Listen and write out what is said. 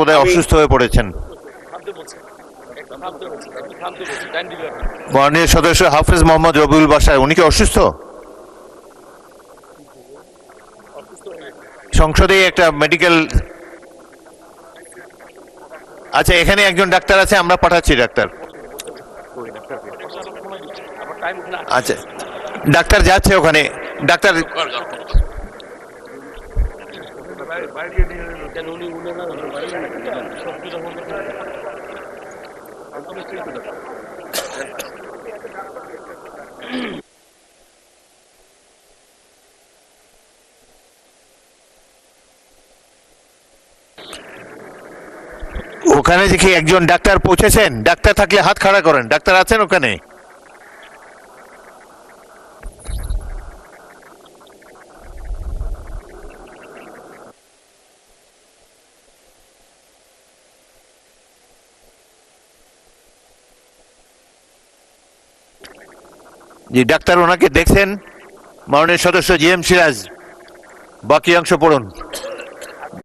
বোধহয় অসুস্থ হয়ে পড়েছেন। মাননীয় সদস্য হাফেজ মোহাম্মদ রবিউল বাশার, উনি কি অসুস্থ? সংসদেই একটা মেডিকেল, আচ্ছা এখানে একজন ডাক্তার আছে, আমরা পাঠাচ্ছি ডাক্তার। আচ্ছা ডাক্তার যাচ্ছে ওখানে। ডাক্তার ওখানে দেখি একজন ডাক্তার পৌঁছেছেন। ডাক্তার থাকলে হাত খাড়া করেন। ডাক্তার আছেন ওখানে? জি ডাক্তার ওনাকে দেখছেন? মাননীয় সদস্য জি এম সিরাজ, বাকি অংশ পড়ুন।